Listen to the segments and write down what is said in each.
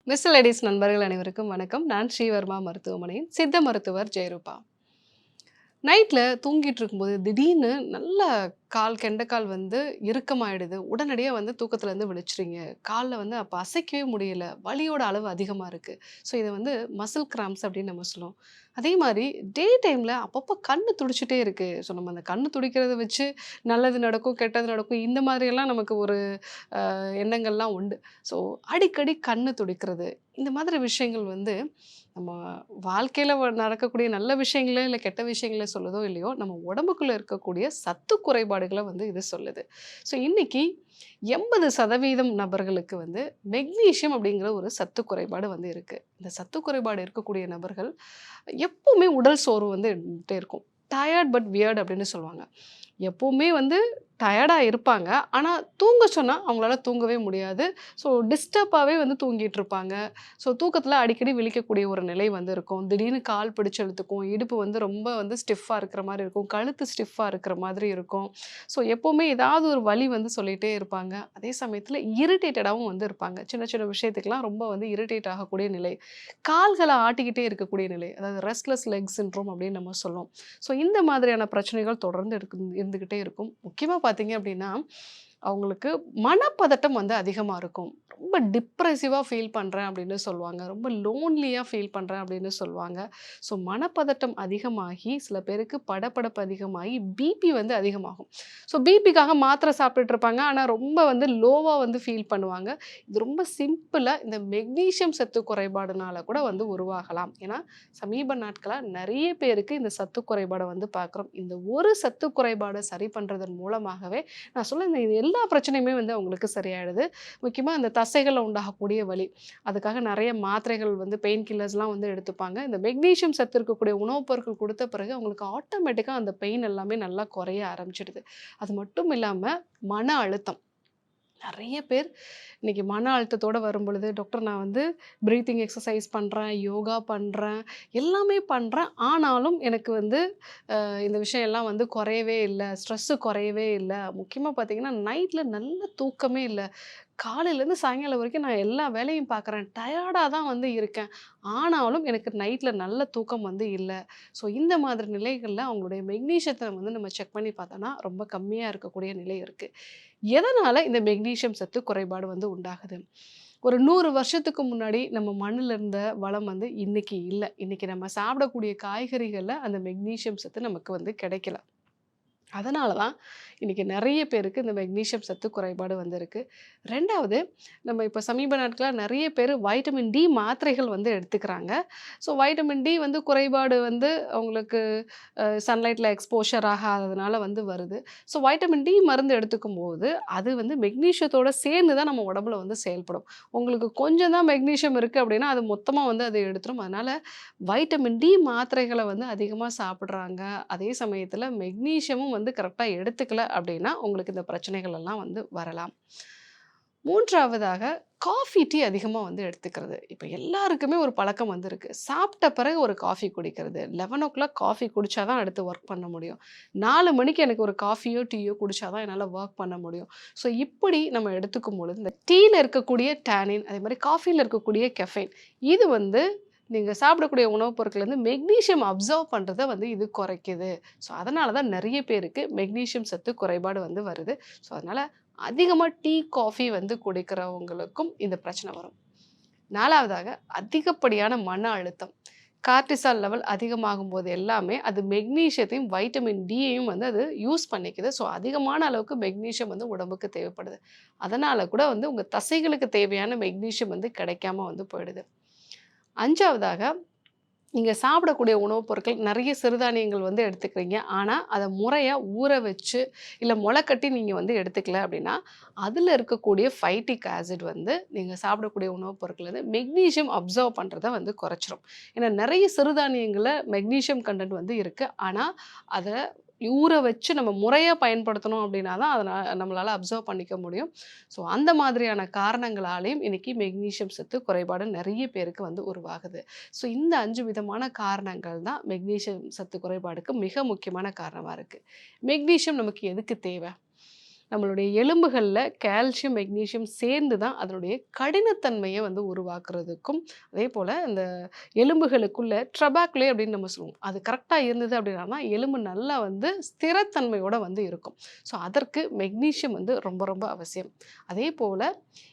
Miss ladies நண்பர்கள் அனைவருக்கும் வணக்கம். நான் ஸ்ரீவர்மா மருத்துவமனையின் சித்த மருத்துவர் ஜெயரூபா. நைட்ல தூங்கிட்டு இருக்கும்போது திடீர்னு நல்ல கால் கெண்டைக்கால் வந்து இறுக்கமாயிடுது. உடனடியா வந்து தூக்கத்துலேருந்து விழிச்சுறீங்க. கால்ல வந்து அப்ப அசைக்கவே முடியல. வலியோட அளவு அதிகமா இருக்கு. ஸோ இத வந்து மசில் கிராம்ப்ஸ் அப்படின்னு நம்ம சொல்லுவோம். அதே மாரி டே டைம்ல அப்பப்போ கண்ணு துடிச்சுட்டே இருக்கு. ஸோ நம்ம அந்த கண்ணு துடிக்கிறத வச்சு நல்லது நடக்கும், கெட்டது நடக்கும் இந்த மாதிரியெல்லாம் நமக்கு ஒரு எண்ணங்கள்லாம் உண்டு. ஸோ அடிக்கடி கண்ணு துடிக்கிறது, இந்த மாதிரி விஷயங்கள் வந்து நம்ம வாழ்க்கையில நடக்கக்கூடிய நல்ல விஷயங்கள, இல்ல கெட்ட விஷயங்கள சொல்லுதோ இல்லையோ, நம்ம உடம்புக்குள்ள இருக்கக்கூடிய சத்து குறைபாடுகள வந்து இது சொல்லுது. ஸோ இன்னைக்கு 80% நபர்களுக்கு வந்து மெக்னீசியம் அப்படிங்கிற ஒரு சத்து குறைபாடு வந்து இருக்கு. இந்த சத்து குறைபாடு இருக்கக்கூடிய நபர்கள் எப்பவுமே உடல் சோர்வு வந்து இருந்துட்டே இருக்கும். டயர்ட் பட் வியர்ட் அப்படின்னு சொல்லுவாங்க. எப்பவுமே வந்து டயர்டா இருப்பாங்க. ஆனா, தூங்க சொன்னா அவங்களால தூங்கவே முடியாது. ஸோ டிஸ்டர்பாவே வந்து தூங்கிட்டு இருப்பாங்க. ஸோ தூக்கத்தில அடிக்கடி விழிக்கக்கூடிய ஒரு நிலை வந்து இருக்கும். திடீர்னு கால் பிடிச்சு இழுத்துக்கும். இடுப்பு வந்து ரொம்ப வந்து ஸ்டிஃப்பா இருக்கிற மாரி இருக்கும். கழுத்து ஸ்டிஃப்பா இருக்கிற மாதிரி இருக்கும். ஸோ எப்பவுமே ஏதாவது ஒரு வலி வந்து சொல்லிட்டே இருப்பாங்க. அதே சமயத்தில இரிட்டேட்டடாவும் வந்து இருப்பாங்க. சின்ன சின்ன விஷயத்துக்கெல்லாம் ரொம்ப வந்து இரிட்டேட் ஆகக்கூடிய நிலை. கால்கள ஆட்டிக்கிட்டே இருக்கக்கூடிய நிலை. அதாவது ரெஸ்ட்லெஸ் லெக் சிண்ட்ரோம் அப்படின்னு நம்ம சொல்லுவோம். ஸோ இந்த மாதிரியான பிரச்சனைகள் தொடர்ந்து இருந்துகிட்டே இருக்கும். முக்கியமா பார்த்தீங்க அப்படின்னா, அவங்களுக்கு மனப்பதட்டம் வந்து அதிகமா இருக்கும். ரொம்ப டிப்ரசிவா ஃபீல் பண்றேன் அப்படின்னு சொல்லுவாங்க. ரொம்ப லோன்லியா ஃபீல் பண்றேன் அப்படின்னு சொல்லுவாங்க. ஸோ மனப்பதட்டம் அதிகமாகி சில பேருக்கு படபடப்பு அதிகமாகி பிபி வந்து அதிகமாகும். ஸோ பிபிக்காக மாத்திரை சாப்பிட்டுட்டு இருப்பாங்க. ஆனா ரொம்ப வந்து லோவா வந்து ஃபீல் பண்ணுவாங்க. இது ரொம்ப சிம்பிளா இந்த மெக்னீசியம் சத்து குறைபாடுனால கூட வந்து உருவாகலாம். ஏன்னா சமீப நாட்களா நெறைய பேருக்கு இந்த சத்து குறைபாட வந்து பார்க்குறோம். இந்த ஒரு சத்து குறைபாட சரி பண்றதன் மூலமாகவே நான் சொல்ல இந்த எல்லா பிரச்சனையுமே வந்து அவங்களுக்கு சரியாயிடுது. முக்கியமா இந்த தசைகள்ல உண்டாகக்கூடிய வலி. அதுக்காக நெறைய மாத்திரைகள் வந்து பெயின் கில்லர்ஸ்லாம் வந்து எடுத்துப்பாங்க. இந்த மெக்னீசியம் சத்து இருக்கக்கூடிய உணவுப் பொருட்கள் குடுத்த பிறகு அவங்களுக்கு ஆட்டோமேட்டிக்கா அந்த பெயின் எல்லாமே நல்லா குறைய ஆரம்பிச்சுடுது. அது மட்டும் இல்லாம மன அழுத்தம். நெறைய பேர் இன்னைக்கு மன அழுத்தத்தோட வரும்பொழுது, டாக்டர் நான் வந்து பிரீத்திங் எக்சர்சைஸ் பண்றேன், யோகா பண்றேன், எல்லாமே பண்றேன். ஆனாலும் எனக்கு வந்து இந்த விஷயம் எல்லாம் வந்து குறையவே இல்ல. ஸ்ட்ரெஸ்ஸு குறையவே இல்ல. முக்கியமா பார்த்தீங்கன்னா, நைட்ல நல்ல தூக்கமே இல்ல. காலையிலேருந்து சாயங்காலம் வரைக்கும் நான் எல்லா வேலையும் பார்க்குறேன். டயர்டா தான் வந்து இருக்கேன். ஆனாலும் எனக்கு நைட்ல நல்ல தூக்கம் வந்து இல்ல. ஸோ இந்த மாதிரி நிலைகள்ல அவங்களுடைய மெக்னீசியத்த வந்து நம்ம செக் பண்ணி பார்த்தோம்னா, ரொம்ப கம்மியா இருக்கக்கூடிய நிலை இருக்கு. எதனால இந்த மெக்னீசியம் சத்து குறைபாடு வந்து உண்டாகுது? ஒரு 100 வருஷத்துக்கு முன்னாடி நம்ம மண்ணுல இருந்த வளம் வந்து இன்னைக்கு இல்ல. இன்னைக்கு நம்ம சாப்பிடக்கூடிய காய்கறிகள்ல அந்த மெக்னீசியம் சத்து நமக்கு வந்து கிடைக்கல. அதனால தான் இன்னைக்கு நெறைய பேருக்கு இந்த மெக்னீசியம் சத்து குறைபாடு வந்திருக்கு. 2வது நம்ம இப்ப சமீப நாட்களா நெறைய பேரு வைட்டமின் டி மாத்திரைகள் வந்து எடுத்துக்கிறாங்க. ஸோ வைட்டமின் டி வந்து குறைபாடு வந்து அவங்களுக்கு சன்லைட்ல எக்ஸ்போஷர் ஆகாததுனால வந்து வருது. ஸோ வைட்டமின் டி மருந்து எடுத்துக்கும்போது, அது வந்து மெக்னீசியத்தோட சேர்ந்து தான் நம்ம உடம்புல வந்து செயல்படும். உங்களுக்கு கொஞ்சம் தான் மெக்னீசியம் இருக்கு அப்படின்னா, அது மொத்தமா வந்து அது எடுத்துரும். அதனால வைட்டமின் டி மாத்திரைகள வந்து அதிகமா சாப்பிடுறாங்க. அதே சமயத்தில மெக்னீசியமும் வந்து கரெக்ட்டா எடுத்துக்கல அப்படின்னா, உங்களுக்கு இந்த பிரச்சனைகள் எல்லாம் வந்து வரலாம். 3வதாக காஃபி, டீ அதிகமா வந்து எடுத்துக்கிறது. இப்ப எல்லாருக்குமே ஒரு பழக்கம் வந்திருக்கு. சாப்பிட்ட பிறகு ஒரு காஃபி குடிக்கிறது. 11:00 காஃபி குடிச்சா தான் அடுத்து வொர்க் பண்ண முடியும். 4 மணிக்கு எனக்கு ஒரு காஃபியோ, டீயோ குடிச்சா தான் என்னால வொர்க் பண்ண முடியும். ஸோ இப்படி நம்ம எடுத்துக்கும் பொழுது, இந்த டீல இருக்கக்கூடிய டானின், அதேமாரி காஃபில இருக்கக்கூடிய கெஃபைன் இது வந்து நீங்க சாப்பிடக்கூடிய உணவுப் பொருட்கள்லேருந்து மெக்னீசியம் அப்சர்வ் பண்றத வந்து இது குறைக்குது. ஸோ அதனால தான் நெறைய பேருக்கு மெக்னீசியம் சத்து குறைபாடு வந்து வருது. ஸோ அதனால அதிகமா டீ, காஃபி வந்து குடிக்கிறவங்களுக்கும் இந்த பிரச்சனை வரும். 4வதாக அதிகப்படியான மன அழுத்தம். கார்ட்டிசால் லெவல் அதிகமாகும்போது எல்லாமே அது மெக்னீசியத்தையும், வைட்டமின் டியையும் வந்து அது யூஸ் பண்ணிக்குது. ஸோ அதிகமான அளவுக்கு மெக்னீசியம் வந்து உடம்புக்கு தேவைப்படுது. அதனால கூட வந்து உங்க தசைகளுக்கு தேவையான மெக்னீசியம் வந்து கிடைக்காம வந்து போயிடுது. 5வதாக நீங்க சாப்பிடக்கூடிய உணவுப் பொருட்கள் நெறைய சிறுதானியங்கள் வந்து எடுத்துக்கிறீங்க. ஆனா, அத முறையா ஊற வச்சு, இல்ல மொளக்கட்டி நீங்க வந்து எடுத்துக்கல அப்படின்னா, அதுல இருக்கக்கூடிய ஃபைட்டிக் ஆசிட் வந்து நீங்க சாப்பிடக்கூடிய உணவுப் பொருட்கள்லேருந்து மெக்னீசியம் அப்சர்வ் பண்றத வந்து குறைச்சிரும். ஏன்னா நெறைய சிறுதானியங்கள்ல மெக்னீசியம் கன்டென்ட் வந்து இருக்கு. ஆனா, அத ஊற வச்சு நம்ம முறையா பயன்படுத்தணும் அப்படின்னா தான் அத நம்மளால அப்சர்வ் பண்ணிக்க முடியும். ஸோ அந்த மாதிரியான காரணங்களாலயும் இன்னைக்கு மெக்னீசியம் சத்து குறைபாடு நெறைய பேருக்கு வந்து உருவாகுது. ஸோ இந்த 5 விதமான காரணங்கள் தான் மெக்னீசியம் சத்து குறைபாடுக்கு மிக முக்கியமான காரணமா இருக்கு. மெக்னீசியம் நமக்கு எதுக்கு தேவை? நம்மளுடைய எலும்புகள்ல கால்சியம், மெக்னீசியம் சேர்ந்து தான் அதனுடைய கடினத்தன்மைய வந்து உருவாக்குறதுக்கும், அதேபோல இந்த எலும்புகளுக்குள்ள ட்ரபாக்குலே அப்படின்னு நம்ம சொல்லுவோம். அது கரெக்ட்டா இருந்தது அப்படின்னா, எலும்பு நல்லா வந்து ஸ்திரத்தன்மையோட வந்து இருக்கும். ஸோ அதற்கு மெக்னீசியம் வந்து ரொம்ப ரொம்ப அவசியம். அதேபோல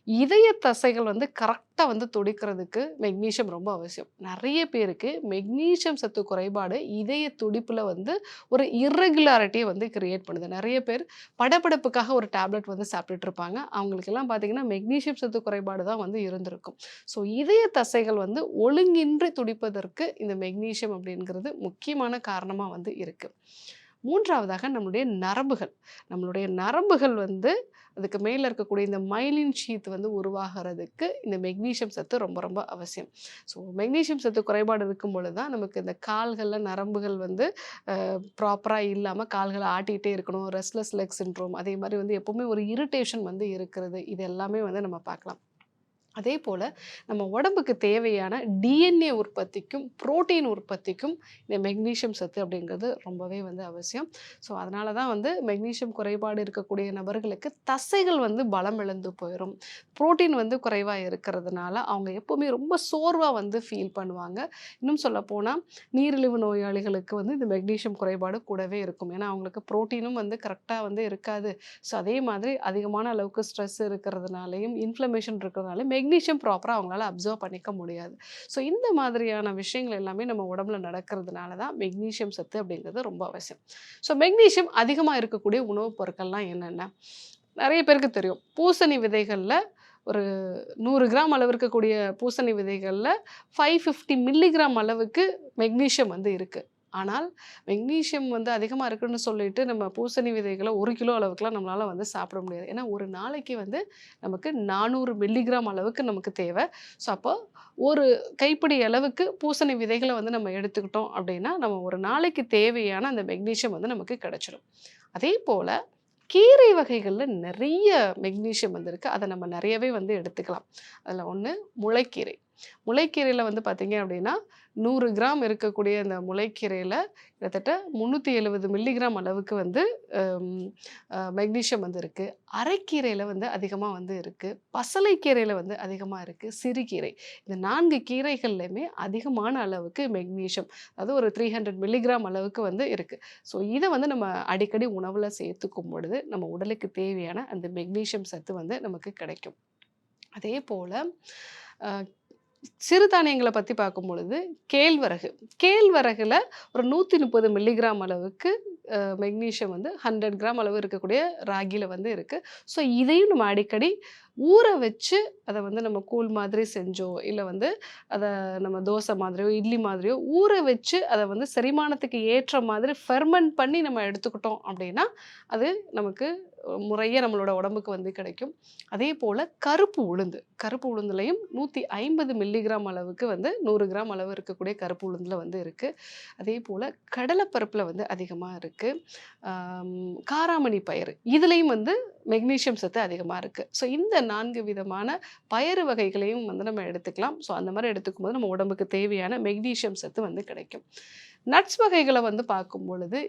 இதய தசைகள் வந்து கரெக்ட்டா வந்து துடிக்கிறதுக்கு மெக்னீசியம் ரொம்ப அவசியம். நெறைய பேருக்கு மெக்னீசியம் சத்து குறைபாடு இதய துடிப்புல வந்து ஒரு இர்ரெகுலாரிட்டிய வந்து கிரியேட் பண்ணுது. நெறைய பேர் படபடப்புக்காக ஒரு டேப்லெட் வந்து சாப்பிட்டுட்டு இருப்பாங்க. அவங்களுக்கெல்லாம் பார்த்தீங்கன்னா, மெக்னீசியம் சத்து குறைபாடு தான் வந்து இருந்திருக்கும். ஸோ இதய தசைகள் வந்து ஒழுங்கின்றி துடிப்பதற்கு இந்த மெக்னீசியம் அப்படிங்கிறது முக்கியமான காரணமா வந்து இருக்கு. 3வதாக நம்மளுடைய நரம்புகள். நம்மளுடைய நரம்புகள் வந்து அதுக்கு மேல இருக்கக்கூடிய இந்த மைலின் ஷீத் வந்து உருவாகுறதுக்கு இந்த மெக்னீசியம் சத்து ரொம்ப ரொம்ப அவசியம். ஸோ மெக்னீசியம் சத்து குறைபாடு இருக்கும் பொழுது தான் நமக்கு இந்த கால்கள்ல நரம்புகள் வந்து ப்ராப்பரா இல்லாம கால்கள ஆட்டிட்டே இருக்கணும். ரெஸ்ட்லெஸ் லெக் சிண்ட்ரோம் அதே மாரி வந்து எப்பவுமே ஒரு இரிட்டேஷன் வந்து இருக்கிறது. இது எல்லாமே வந்து நம்ம பார்க்கலாம். அதேபோல நம்ம உடம்புக்கு தேவையான டிஎன்ஏ உற்பத்திக்கும், புரோட்டீன் உற்பத்திக்கும் இந்த மெக்னீசியம் சத்து அப்படிங்கிறது ரொம்பவே வந்து அவசியம். ஸோ அதனால தான் வந்து மெக்னீசியம் குறைபாடு இருக்கக்கூடிய நபர்களுக்கு தசைகள் வந்து பலம் இழந்து போயிரும். புரோட்டீன் வந்து குறைவா இருக்கிறதுனால அவங்க எப்பவுமே ரொம்ப சோர்வா வந்து ஃபீல் பண்ணுவாங்க. இன்னும் சொல்லப்போனா நீரிழிவு நோயாளிகளுக்கு வந்து இந்த மெக்னீசியம் குறைபாடு கூடவே இருக்கும். ஏன்னா அவங்களுக்கு புரோட்டீனும் வந்து கரெக்ட்டா வந்து இருக்காது. ஸோ அதே மாதிரி அதிகமான அளவுக்கு ஸ்ட்ரெஸ் இருக்கிறதுனாலயும், இன்ஃப்ளமேஷன் இருக்கிறதுனால மெக்னீசியம் ப்ராப்பரா அவங்களால அப்சர்வ் பண்ணிக்க முடியாது. ஸோ இந்த மாதிரியான விஷயங்கள் எல்லாமே நம்ம உடம்புல நடக்கிறதுனால தான் மெக்னீசியம் சத்து அப்படிங்கிறது ரொம்ப அவசியம். ஸோ மெக்னீசியம் அதிகமா இருக்கக்கூடிய உணவுப் பொருட்கள்லாம் என்னென்ன? நெறைய பேருக்கு தெரியும். பூசணி விதைகள்ல ஒரு 100 கிராம் அளவு இருக்கக்கூடிய பூசணி விதைகள்ல 550 மில்லிகிராம் அளவுக்கு மெக்னீசியம் வந்து இருக்கு. ஆனால் மெக்னீசியம் வந்து அதிகமா இருக்குன்னு சொல்லிட்டு நம்ம பூசணி விதைகள 1 கிலோ அளவுக்குலாம் நம்மளால வந்து சாப்பிட முடியாது. ஏன்னா, ஒரு நாளைக்கு வந்து நமக்கு 400 மில்லிகிராம் அளவுக்கு நமக்கு தேவை. ஸோ, அப்போ ஒரு கைப்பிடி அளவுக்கு பூசணி விதைகள வந்து நம்ம எடுத்துக்கிட்டோம் அப்படின்னா, நம்ம ஒரு நாளைக்கு தேவையான அந்த மெக்னீசியம் வந்து நமக்கு கிடைச்சிடும். அதேபோல கீரை வகைகள்ல நெறைய மெக்னீசியம் வந்து இருக்கு. அத நம்ம நெறையவே வந்து எடுத்துக்கலாம். அதுல ஒண்ணு முளைக்கீரை. முளைக்கீரையில வந்து பார்த்தீங்க அப்படின்னா, 100 கிராம் இருக்கக்கூடிய அந்த முளைக்கீரையில கிட்டத்தட்ட 370 மில்லிகிராம் அளவுக்கு வந்து அம் மெக்னீசியம் வந்து இருக்கு. அரைக்கீரையில வந்து அதிகமா வந்து இருக்கு. பசலைக்கீரையில வந்து அதிகமா இருக்கு. சிறுகீரை. இந்த 4 கீரைகள்லயுமே அதிகமான அளவுக்கு மெக்னீசியம் அதாவது ஒரு 300 மில்லிகிராம் அளவுக்கு வந்து இருக்கு. ஸோ இத வந்து நம்ம அடிக்கடி உணவுல சேர்த்துக்கும் பொழுது, நம்ம உடலுக்கு தேவையான அந்த மெக்னீசியம் சத்து வந்து நமக்கு கிடைக்கும். அதேபோல அ சிறுதானியங்கள பத்தி பார்க்கும்பொழுது, கேழ்வரகு. கேழ்வரகுல ஒரு 130 மில்லிகிராம் அளவுக்கு மெக்னீசியம் வந்து 100 கிராம் அளவு இருக்கக்கூடிய ராகில வந்து இருக்கு. ஸோ இதையும் நம்ம அடிக்கடி ஊற வச்சு, அத வந்து நம்ம கூழ் மாதிரி செஞ்சோ, இல்ல வந்து அத நம்ம தோசை மாதிரியோ, இட்லி மாதிரியோ ஊற வச்சு அத வந்து செரிமானத்துக்கு ஏற்ற மாதிரி ஃபெர்மென்ட் பண்ணி நம்ம எடுத்துக்கிட்டோம் அப்படின்னா, அது நமக்கு முறையா நம்மளோட உடம்புக்கு வந்து கிடைக்கும். அதேபோல கருப்பு உளுந்து. கருப்பு உளுந்துலயும் 150 மில்லிகிராம் அளவுக்கு வந்து 100 கிராம் அளவு இருக்கக்கூடிய கருப்பு உளுந்துல வந்து இருக்கு. அதேபோல கடலைப்பருப்புல வந்து அதிகமா இருக்கு. காராமணி பயறு. இதுலயும் வந்து மெக்னீசியம் சத்து அதிகமா இருக்கு. ஸோ இந்த 4 விதமான பயறு வகைகளையும் வந்து நம்ம எடுத்துக்கலாம். ஸோ அந்த மாரி எடுத்துக்கும்போது நம்ம உடம்புக்கு தேவையான மெக்னீசியம் சத்து வந்து கிடைக்கும். நட்ஸ் வகைகள வந்து பார்க்கும் பொழுது,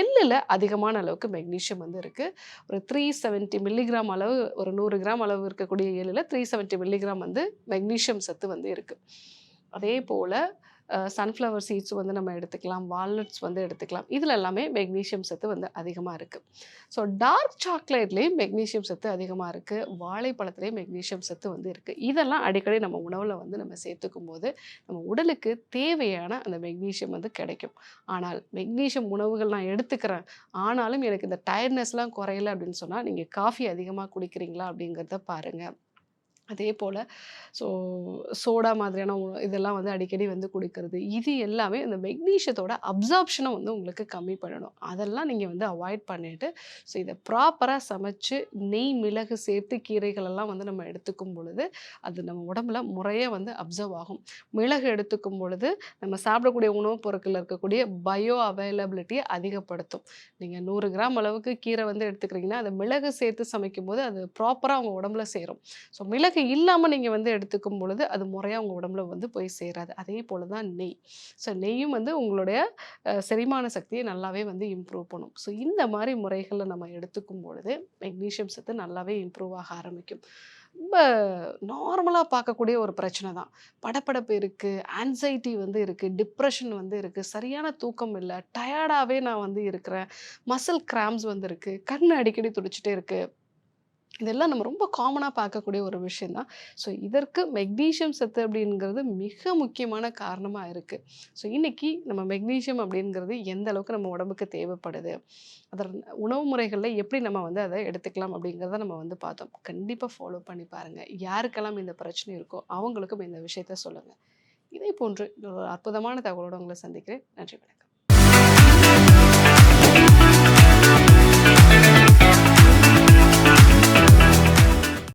எள்ளுல அதிகமான அளவுக்கு மெக்னீசியம் வந்து இருக்கு. ஒரு 370 மில்லிகிராம் அளவு ஒரு 100 கிராம் அளவு இருக்கக்கூடிய எள்ளுல 370 மில்லிகிராம் வந்து மெக்னீசியம் சத்து வந்து இருக்கு. அதேபோல சன்ஃப்ளவர் சீட்ஸ் வந்து நம்ம எடுத்துக்கலாம். வால்நட்ஸ் வந்து எடுத்துக்கலாம். இதுல எல்லாமே மெக்னீசியம் சத்து வந்து அதிகமா இருக்கு. ஸோ டார்க் சாக்லேட்லயும் மெக்னீசியம் சத்து அதிகமா இருக்கு. வாழைப்பழத்திலயும் மெக்னீசியம் சத்து வந்து இருக்கு. இதெல்லாம் அடிக்கடி நம்ம உணவுல வந்து நம்ம சேர்த்துக்கும்போது, நம்ம உடலுக்கு தேவையான அந்த மெக்னீசியம் வந்து கிடைக்கும். ஆனால் மெக்னீசியம் உணவுகள் நான் எடுத்துக்கிறேன். ஆனாலும் எனக்கு இந்த டயர்ட்னஸ்லாம் குறையல அப்படின்னு சொன்னா, நீங்க காஃபி அதிகமா குடிக்கிறீங்களா அப்படிங்கிறத பாருங்க. அதேபோல ஸோ சோடா மாதிரியான இதெல்லாம் வந்து அடிக்கடி வந்து குடிக்கிறது. இது எல்லாமே இந்த மெக்னீசியத்தோட அப்சார்ப்ஷன வந்து உங்களுக்கு கம்மி பண்ணணும். அதெல்லாம் நீங்க வந்து அவாய்ட் பண்ணிட்டு, ஸோ இத ப்ராப்பரா சமைச்சு, நெய், மிளகு சேர்த்து கீரைகள் எல்லாம் வந்து நம்ம எடுத்துக்கும் பொழுது, அது நம்ம உடம்புல முறையா வந்து அப்சர்வ் ஆகும். மிளகு எடுத்துக்கும் பொழுது, நம்ம சாப்பிடக்கூடிய உணவுப் பொருட்கள்ல இருக்கக்கூடிய பயோ அவைலபிலிட்டிய அதிகப்படுத்தும். நீங்க 100 கிராம் அளவுக்கு கீரை வந்து எடுத்துக்கிறீங்கன்னா, அத மிளகு சேர்த்து சமைக்கும்போது, அது ப்ராப்பரா உங்க உடம்புல சேரும். ஸோ மிளகு இல்லாம நீங்க வந்து எடுத்துக்கும் பொழுது, அது முறையா உங்க உடம்புல வந்து போய் சேராது. அதே போல தான் நெய். ஸோ நெய்யும் வந்து உங்களுடைய செரிமான சக்திய நல்லாவே வந்து இம்ப்ரூவ் பண்ணும். ஸோ இந்த மாரி முறைகள நம்ம எடுத்துக்கும் பொழுது, மெக்னீசியம் சத்து நல்லாவே இம்ப்ரூவ் ஆக ஆரம்பிக்கும். ரொம்ப நார்மலா பார்க்கக்கூடிய ஒரு பிரச்சனை தான். படபடப்பு இருக்கு, ஆங்சைட்டி வந்து இருக்கு, டிப்ரஷன் வந்து இருக்கு, சரியான தூக்கம் இல்ல, டயர்டாவே நான் வந்து இருக்கிறேன், மசில் கிராம்ப்ஸ் வந்து இருக்கு, கண் அடிக்கடி துடிச்சுட்டே இருக்கு. இதெல்லாம் நம்ம ரொம்ப காமனா பார்க்கக்கூடிய ஒரு விஷயம் தான். ஸோ இதற்கு மெக்னீசியம் சத்து அப்படிங்கிறது மிக முக்கியமான காரணமா இருக்கு. ஸோ இன்னைக்கு நம்ம மெக்னீசியம் அப்படிங்கிறது எந்த அளவுக்கு நம்ம உடம்புக்கு தேவைப்படுது, அதர் உணவு முறைகள்ல எப்படி நம்ம வந்து அத எடுத்துக்கலாம் அப்படிங்கிறத நம்ம வந்து பார்த்தோம். கண்டிப்பா ஃபாலோ பண்ணி பாருங்க. யாருக்கெல்லாம் இந்த பிரச்சனை இருக்கோ அவங்களுக்கும் இந்த விஷயத்த சொல்லுங்க. இதே போன்று ஒரு அற்புதமான தகவலோட உங்கள சந்திக்கிறேன். நன்றி, வணக்கம்.